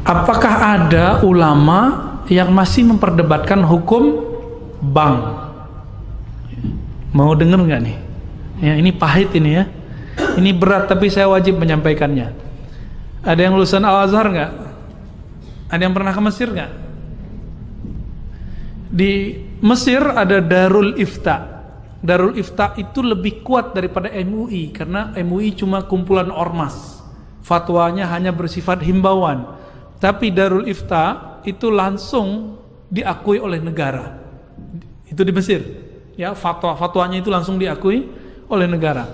Apakah ada ulama yang masih memperdebatkan hukum bank? Mau denger nggak nih? Ya, ini pahit ini ya. Ini berat tapi saya wajib menyampaikannya. Ada yang lulusan Al-Azhar nggak? Ada yang pernah ke Mesir nggak? Di Mesir ada Darul Ifta. Darul Ifta itu lebih kuat daripada MUI karena MUI cuma kumpulan ormas. Fatwanya hanya bersifat himbauan. Tapi Darul Ifta itu langsung diakui oleh negara. Itu di Mesir. Ya, fatwanya itu langsung diakui oleh negara.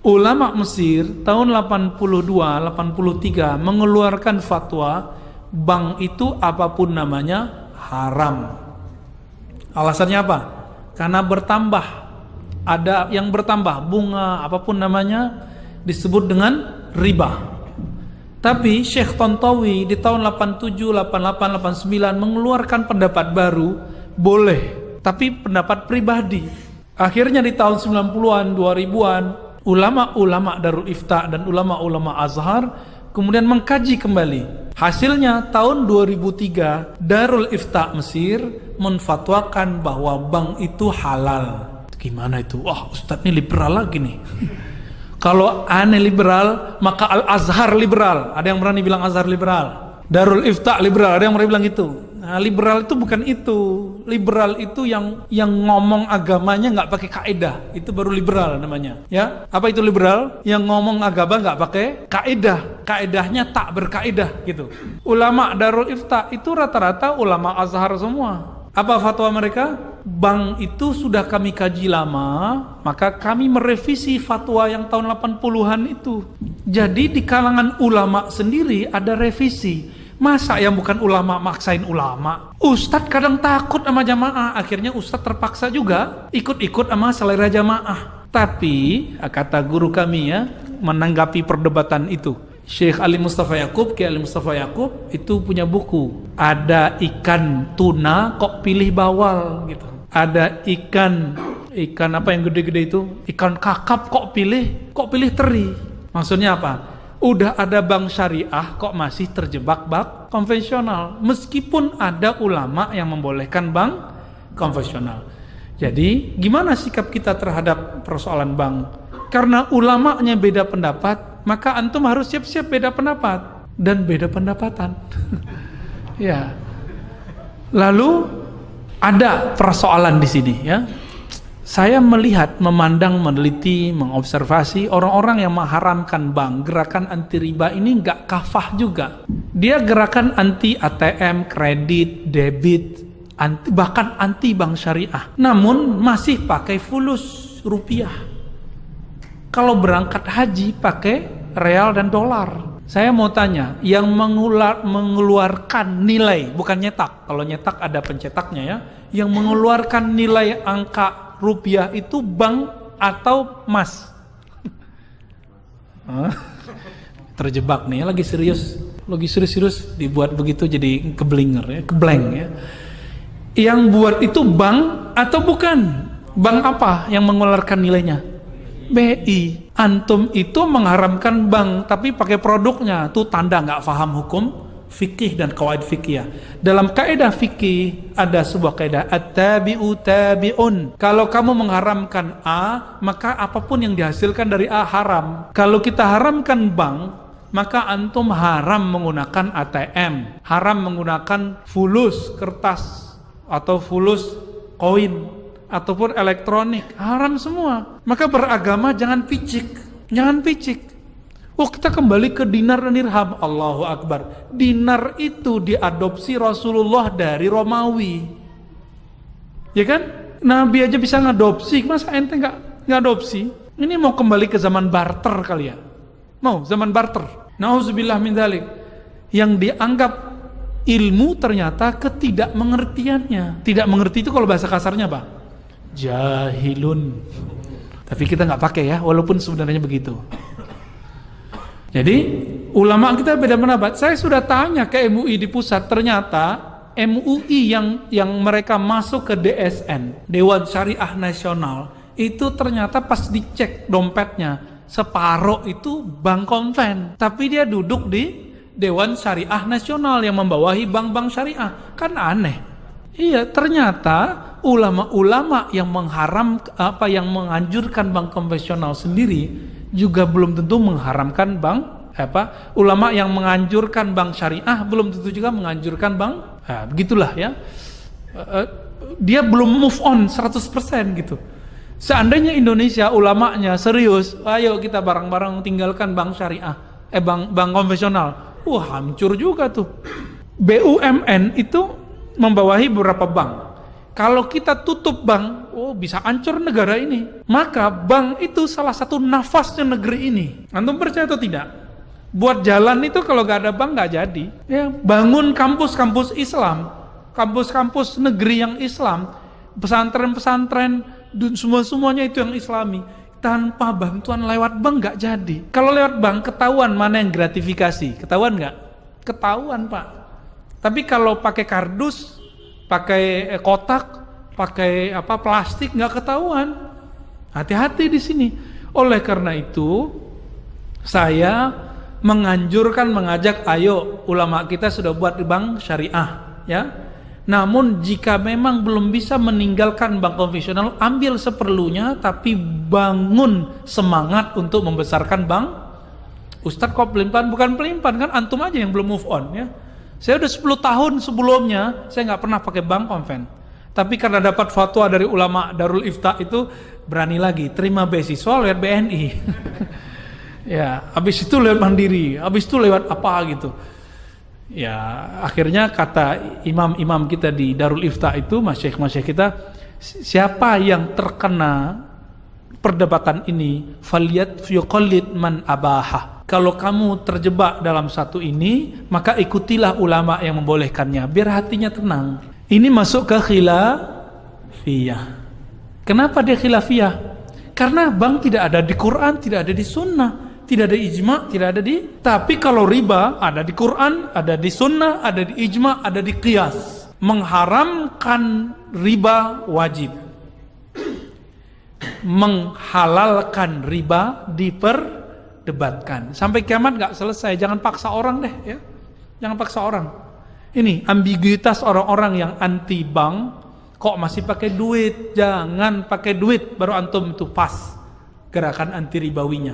Ulama Mesir tahun 82-83 mengeluarkan fatwa bank itu apapun namanya haram. Alasannya apa? Karena bertambah, ada yang bertambah, bunga apapun namanya disebut dengan riba. Tapi Syekh Tontowi di tahun 87, 88, 89 mengeluarkan pendapat baru, boleh, tapi pendapat pribadi. Akhirnya di tahun 90-an, 2000-an, ulama-ulama Darul Ifta dan ulama-ulama Azhar kemudian mengkaji kembali. Hasilnya tahun 2003 Darul Ifta Mesir menfatwakan bahwa bank itu halal. Gimana itu? Wah, Ustadz ini liberal lagi nih. Kalau aneh liberal, maka Al-Azhar liberal. Ada yang berani bilang Azhar liberal? Darul Ifta liberal, ada yang berani bilang itu. Nah, liberal itu bukan itu. Liberal itu yang ngomong agamanya nggak pakai kaidah. Itu baru liberal namanya. Ya, apa itu liberal? Yang ngomong agama nggak pakai kaidah. Kaidahnya tak berkaidah gitu. Ulama Darul Ifta itu rata-rata ulama Azhar semua. Apa fatwa mereka? Bank itu sudah kami kaji lama, maka kami merevisi fatwa yang tahun 80-an itu. Jadi di kalangan ulama sendiri ada revisi. Masa yang bukan ulama maksain ulama? Ustadz kadang takut sama jamaah, akhirnya Ustadz terpaksa juga ikut-ikut sama selera jamaah. Tapi kata guru kami ya, menanggapi perdebatan itu, Syekh Ali Mustafa Yaqub, Kiai Ali Mustafa Yaqub itu punya buku. Ada ikan tuna kok pilih bawal gitu. Ada ikan apa yang gede-gede itu? Ikan kakap kok pilih teri. Maksudnya apa? Udah ada bank syariah kok masih terjebak bank konvensional. Meskipun ada ulama yang membolehkan bank konvensional. Jadi gimana sikap kita terhadap persoalan bank? Karena ulamanya beda pendapat, maka antum harus siap-siap beda pendapat dan beda pendapatan. Ya. Lalu ada persoalan di sini ya. Saya melihat, memandang, meneliti, mengobservasi orang-orang yang mengharamkan bank, gerakan anti riba ini nggak kafah juga. Dia gerakan anti ATM, kredit, debit, bahkan anti bank syariah. Namun masih pakai fulus rupiah. Kalau berangkat haji pakai real dan dolar. Saya mau tanya, yang mengeluarkan nilai, bukan nyetak. Kalau nyetak ada pencetaknya ya. Yang mengeluarkan nilai angka rupiah itu bank atau emas? Terjebak nih, lagi serius dibuat begitu jadi keblinger ya, keblank ya. Yang buat itu bank atau bukan? Bank apa yang mengeluarkan nilainya? BI. Antum itu mengharamkan bank tapi pakai produknya, tuh tanda nggak paham hukum fikih dan qawaid fikih. Dalam kaidah fikih ada sebuah kaidah at-tabi'u tabi'un. Kalau kamu mengharamkan A, maka apapun yang dihasilkan dari A haram. Kalau kita haramkan bank, maka antum haram menggunakan ATM, haram menggunakan fulus kertas atau fulus koin ataupun elektronik, haram semua. Maka beragama jangan picik. Kita kembali ke dinar dan dirham. Allahu Akbar. Dinar itu diadopsi Rasulullah dari Romawi, ya kan? Nabi aja bisa ngadopsi, masa ente nggak ngadopsi? Ini mau kembali ke zaman barter kali ya? Mau zaman barter? Nauzubillah min dzalik. Yang dianggap ilmu ternyata ketidakmengertiannya. Tidak mengerti itu kalau bahasa kasarnya apa? Jahilun. Tapi kita nggak pakai ya, walaupun sebenarnya begitu. Jadi ulama kita beda pendapat. Saya sudah tanya ke MUI di pusat, ternyata MUI yang mereka masuk ke DSN, Dewan Syariah Nasional, itu ternyata pas dicek dompetnya separuh itu bank konven, tapi dia duduk di Dewan Syariah Nasional yang membawahi bank-bank syariah. Kan aneh. Iya, ternyata ulama-ulama yang yang menganjurkan bank konvensional sendiri juga belum tentu mengharamkan ulama yang menganjurkan bank syariah belum tentu juga menganjurkan bank. Begitulah ya. Dia belum move on 100% gitu. Seandainya Indonesia ulamanya serius, ayo kita bareng-bareng tinggalkan bank syariah, bank konvensional. Hancur juga tuh. BUMN itu membawahi beberapa bank. Kalau kita tutup bank, bisa hancur negara ini. Maka bank itu salah satu nafasnya negeri ini. Antum percaya atau tidak? Buat jalan itu kalau gak ada bank gak jadi. Ya, bangun kampus-kampus Islam, kampus-kampus negeri yang Islam, pesantren-pesantren, semuanya itu yang Islami. Tanpa bantuan lewat bank gak jadi. Kalau lewat bank ketahuan mana yang gratifikasi. Ketahuan gak? Ketahuan Pak. Tapi kalau pakai kardus, pakai kotak, pakai plastik nggak ketahuan. Hati-hati di sini. Oleh karena itu, saya mengajak, ayo ulama kita sudah buat bank syariah, ya. Namun jika memang belum bisa meninggalkan bank konvensional, ambil seperlunya, tapi bangun semangat untuk membesarkan bank. Ustadz kok pelin-pelan? Bukan pelin-pelan, kan antum aja yang belum move on ya. Saya udah 10 tahun sebelumnya saya nggak pernah pakai bank konven. Tapi karena dapat fatwa dari ulama Darul Ifta itu berani lagi terima beasiswa lewat BNI. Ya, habis itu lewat Mandiri, habis itu lewat apa gitu. Ya, akhirnya kata imam-imam kita di Darul Ifta itu, masyayikh kita, siapa yang terkena perdebatan ini, faliyat yuqallid man abaha. Kalau kamu terjebak dalam satu ini, maka ikutilah ulama yang membolehkannya, biar hatinya tenang. Ini masuk ke khilafiyah. Kenapa dia khilafiyah? Karena bank tidak ada di Quran, tidak ada di sunnah, tidak ada ijma, tidak ada di. Tapi kalau riba ada di Quran, ada di sunnah, ada di ijma, ada di qiyas. Mengharamkan riba wajib, menghalalkan riba diperdebatkan. Sampai kiamat gak selesai. Jangan paksa orang deh ya. Jangan paksa orang. Ini ambiguitas orang-orang yang anti bank, kok masih pakai duit. Jangan pakai duit baru antum itu pas gerakan anti ribawinya.